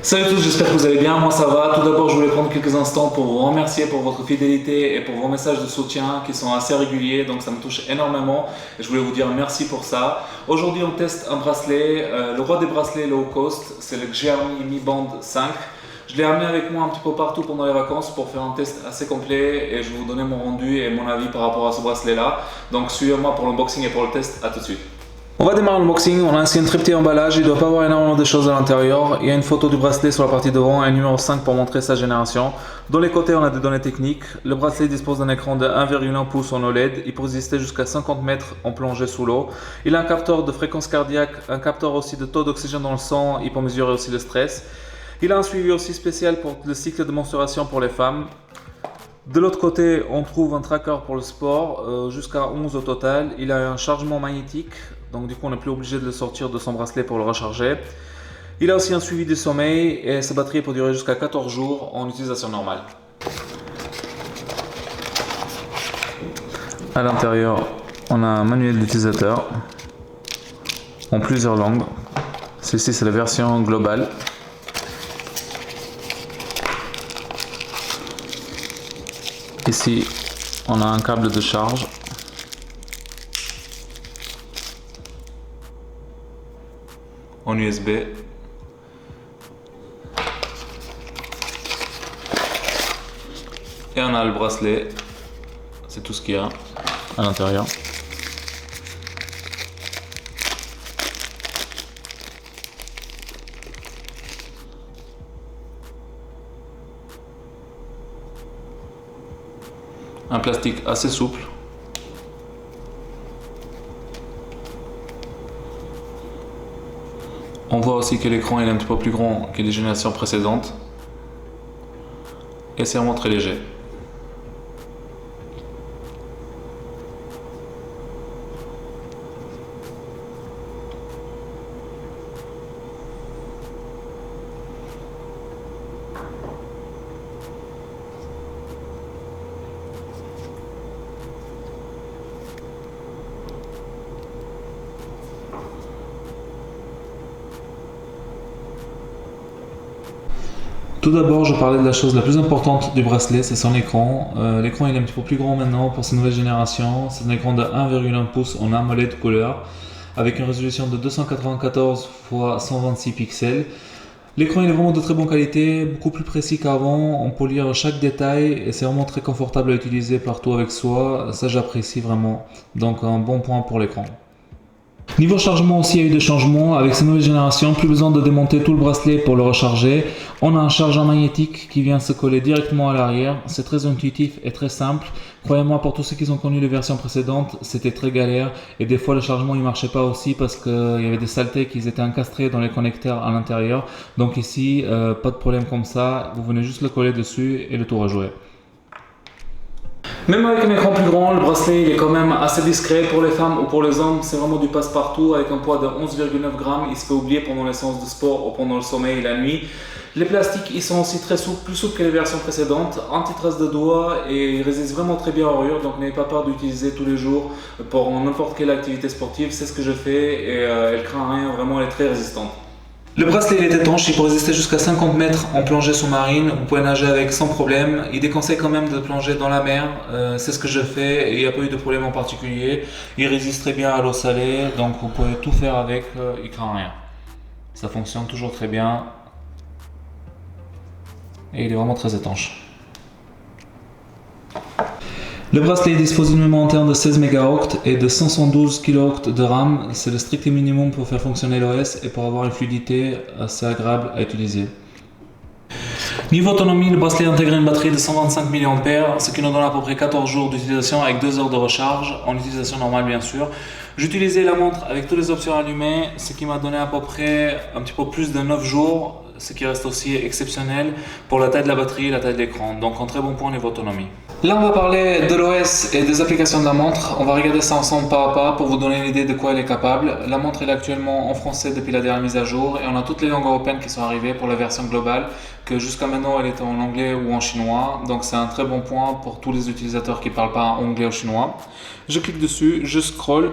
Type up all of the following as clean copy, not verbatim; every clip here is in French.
Salut à tous, j'espère que vous allez bien, moi ça va. Tout d'abord, je voulais prendre quelques instants pour vous remercier pour votre fidélité et pour vos messages de soutien qui sont assez réguliers, donc ça me touche énormément et je voulais vous dire merci pour ça. Aujourd'hui, on teste un bracelet, le roi des bracelets low cost, c'est le Xiaomi Mi Band 5. Je l'ai amené avec moi un petit peu partout pendant les vacances pour faire un test assez complet et je vais vous donner mon rendu et mon avis par rapport à ce bracelet-là. Donc suivez-moi pour l'unboxing et pour le test, à tout de suite. On va démarrer l'unboxing, on a ainsi un très petit emballage, il ne doit pas avoir énormément de choses à l'intérieur. Il y a une photo du bracelet sur la partie devant et un numéro 5 pour montrer sa génération. Dans les côtés, on a des données techniques. Le bracelet dispose d'un écran de 1,1 pouces en OLED. Il peut résister jusqu'à 50 mètres en plongée sous l'eau. Il a un capteur de fréquence cardiaque, un capteur aussi de taux d'oxygène dans le sang. Il peut mesurer aussi le stress. Il a un suivi aussi spécial pour le cycle de menstruation pour les femmes. De l'autre côté, on trouve un tracker pour le sport, jusqu'à 11 au total. Il a un chargement magnétique, donc du coup on n'est plus obligé de le sortir de son bracelet pour le recharger. Il a aussi un suivi du sommeil et sa batterie peut durer jusqu'à 14 jours en utilisation normale. À l'intérieur, on a un manuel d'utilisateur en plusieurs langues. Celle-ci c'est la version globale. Ici, on a un câble de charge. En USB. Et on a le bracelet. C'est tout ce qu'il y a à l'intérieur. Un plastique assez souple. On voit aussi que l'écran est un petit peu plus grand que les générations précédentes. Et c'est vraiment très léger. Tout d'abord, je parlais de la chose la plus importante du bracelet, c'est son écran. L'écran il est un petit peu plus grand maintenant pour cette nouvelle génération. C'est un écran de 1,1 pouces en AMOLED couleur avec une résolution de 294 x 126 pixels. L'écran il est vraiment de très bonne qualité, beaucoup plus précis qu'avant. On peut lire chaque détail et c'est vraiment très confortable à utiliser partout avec soi. Ça j'apprécie vraiment. Donc un bon point pour l'écran. Niveau chargement aussi, il y a eu des changements. Avec cette nouvelle génération, plus besoin de démonter tout le bracelet pour le recharger. On a un chargeur magnétique qui vient se coller directement à l'arrière. C'est très intuitif et très simple. Croyez-moi, pour tous ceux qui ont connu les versions précédentes, c'était très galère. Et des fois, le chargement ne marchait pas aussi parce qu'il y avait des saletés qui étaient encastrés dans les connecteurs à l'intérieur. Donc ici, pas de problème comme ça. Vous venez juste le coller dessus et le tour à jouer. Même avec un écran plus grand, le bracelet il est quand même assez discret pour les femmes ou pour les hommes. C'est vraiment du passe-partout avec un poids de 11,9 grammes. Il se fait oublier pendant les séances de sport ou pendant le sommeil et la nuit. Les plastiques ils sont aussi très souples, plus souples que les versions précédentes. Anti-trace de doigts et ils résistent vraiment très bien aux rayures. Donc n'ayez pas peur d'utiliser tous les jours pour n'importe quelle activité sportive. C'est ce que je fais et elle craint rien. Vraiment elle est très résistante. Le bracelet il est étanche, il peut résister jusqu'à 50 mètres en plongée sous-marine, vous pouvez nager avec sans problème. Il déconseille quand même de plonger dans la mer, c'est ce que je fais et il n'y a pas eu de problème en particulier. Il résiste très bien à l'eau salée, donc vous pouvez tout faire avec, il craint rien. Ça fonctionne toujours très bien et il est vraiment très étanche. Le bracelet dispose d'une mémoire interne de 16 MHz et de 512 kHz de RAM. C'est le strict minimum pour faire fonctionner l'OS et pour avoir une fluidité assez agréable à utiliser. Niveau autonomie, le bracelet intègre une batterie de 125 mAh, ce qui nous donne à peu près 14 jours d'utilisation avec 2 heures de recharge, en utilisation normale bien sûr. J'utilisais la montre avec toutes les options allumées, ce qui m'a donné à peu près un petit peu plus de 9 jours, ce qui reste aussi exceptionnel pour la taille de la batterie et la taille de l'écran. Donc un très bon point niveau autonomie. Là on va parler de l'OS et des applications de la montre. On va regarder ça ensemble pas à pas pour vous donner une idée de quoi elle est capable. La montre elle est actuellement en français depuis la dernière mise à jour et on a toutes les langues européennes qui sont arrivées pour la version globale, que jusqu'à maintenant elle était en anglais ou en chinois. Donc c'est un très bon point pour tous les utilisateurs qui ne parlent pas anglais ou chinois. Je clique dessus, je scroll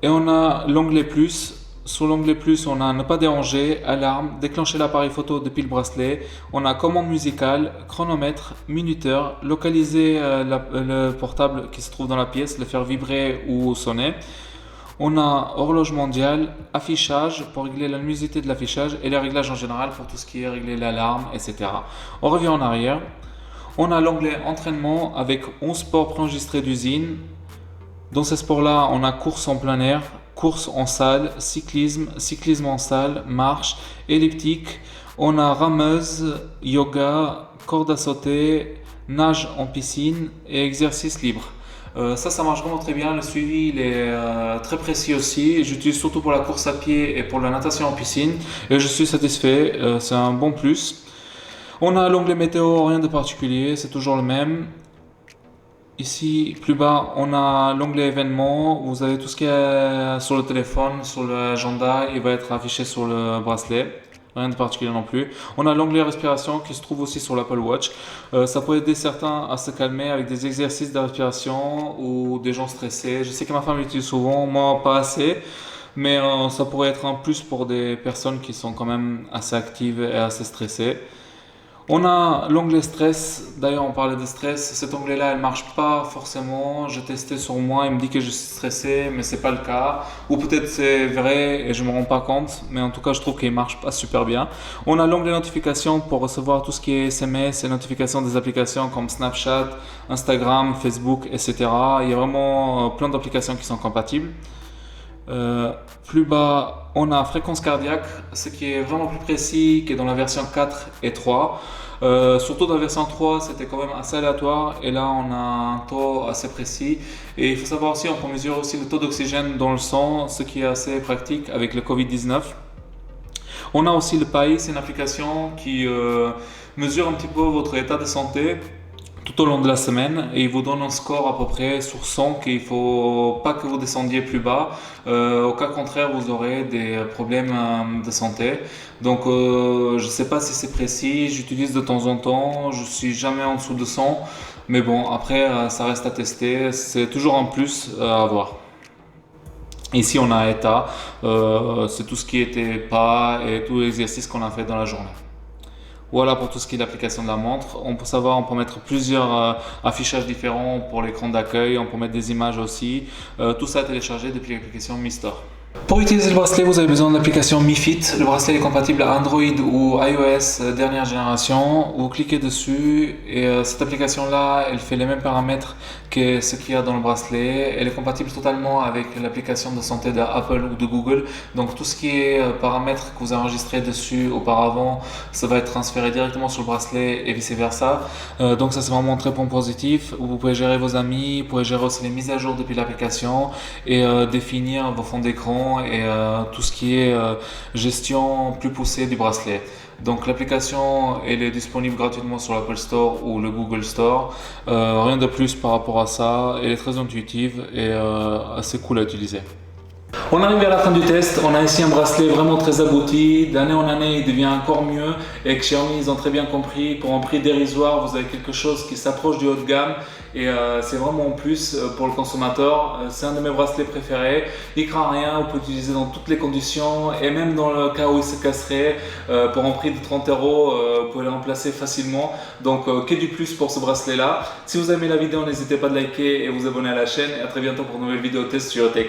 et on a l'onglet plus. Sur l'onglet plus, on a ne pas déranger, alarme, déclencher l'appareil photo depuis le bracelet. On a commande musicale, chronomètre, minuteur, localiser le portable qui se trouve dans la pièce, le faire vibrer ou sonner. On a horloge mondiale, affichage pour régler la luminosité de l'affichage et les réglages en général pour tout ce qui est régler l'alarme, etc. On revient en arrière. On a l'onglet entraînement avec 11 sports préenregistrés d'usine. Dans ces sports-là, on a course en plein air, course en salle, cyclisme, cyclisme en salle, marche, elliptique. On a rameuse, yoga, corde à sauter, nage en piscine et exercice libre. Ça marche vraiment très bien. Le suivi il est très précis aussi. J'utilise surtout pour la course à pied et pour la natation en piscine. Et je suis satisfait. C'est un bon plus. On a l'onglet météo, rien de particulier. C'est toujours le même. Ici, plus bas, on a l'onglet événements. Vous avez tout ce qui est sur le téléphone, sur l'agenda. Il va être affiché sur le bracelet. Rien de particulier non plus. On a l'onglet respiration qui se trouve aussi sur l'Apple Watch. Ça peut aider certains à se calmer avec des exercices de respiration ou des gens stressés. Je sais que ma femme l'utilise souvent, moi pas assez. Mais ça pourrait être un plus pour des personnes qui sont quand même assez actives et assez stressées. On a l'onglet stress, d'ailleurs on parlait de stress, cet onglet-là il marche pas forcément, j'ai testé sur moi, il me dit que je suis stressé mais c'est pas le cas, ou peut-être c'est vrai et je me rends pas compte, mais en tout cas je trouve qu'il marche pas super bien. On a l'onglet notification pour recevoir tout ce qui est SMS et notifications des applications comme Snapchat, Instagram, Facebook, etc. Il y a vraiment plein d'applications qui sont compatibles. Plus bas, on a fréquence cardiaque, ce qui est vraiment plus précis que dans la version 4 et 3. Surtout dans la version 3, c'était quand même assez aléatoire et là on a un taux assez précis. Et il faut savoir aussi, on peut mesurer aussi le taux d'oxygène dans le sang, ce qui est assez pratique avec le Covid-19. On a aussi le PAI, c'est une application qui mesure un petit peu votre état de santé tout au long de la semaine et il vous donne un score à peu près sur 100 qu'il ne faut pas que vous descendiez plus bas. Au cas contraire, vous aurez des problèmes de santé. Donc je ne sais pas si c'est précis, j'utilise de temps en temps, je suis jamais en dessous de 100. Mais bon, après ça reste à tester, c'est toujours un plus à avoir. Ici on a état, c'est tout ce qui était pas et tous les exercices qu'on a fait dans la journée. Voilà pour tout ce qui est l'application de la montre. On peut savoir, on peut mettre plusieurs affichages différents pour l'écran d'accueil, on peut mettre des images aussi. Tout ça est téléchargé depuis l'application Mi Store. Pour utiliser le bracelet, vous avez besoin de l'application Mi Fit. Le bracelet est compatible à Android ou iOS dernière génération. Vous cliquez dessus et cette application-là, elle fait les mêmes paramètres que ce qu'il y a dans le bracelet. Elle est compatible totalement avec l'application de santé d'Apple ou de Google. Donc tout ce qui est paramètres que vous avez enregistrés dessus auparavant, ça va être transféré directement sur le bracelet et vice versa. Donc ça c'est vraiment un très point positif. Vous pouvez gérer vos amis, vous pouvez gérer aussi les mises à jour depuis l'application et définir vos fonds d'écran et tout ce qui est gestion plus poussée du bracelet. Donc l'application elle est disponible gratuitement sur l'Apple Store ou le Google Store. Rien de plus par rapport à ça. Elle est très intuitive et assez cool à utiliser. On arrive à la fin du test, on a ici un bracelet vraiment très abouti, d'année en année il devient encore mieux et avec Xiaomi ils ont très bien compris, pour un prix dérisoire vous avez quelque chose qui s'approche du haut de gamme et c'est vraiment en plus pour le consommateur, c'est un de mes bracelets préférés, il craint rien, on peut l'utiliser dans toutes les conditions et même dans le cas où il se casserait, pour un prix de 30 euros vous pouvez le remplacer facilement, donc que du plus pour ce bracelet là. Si vous avez aimé la vidéo n'hésitez pas à liker et vous abonner à la chaîne et à très bientôt pour une nouvelle vidéo test sur Tech.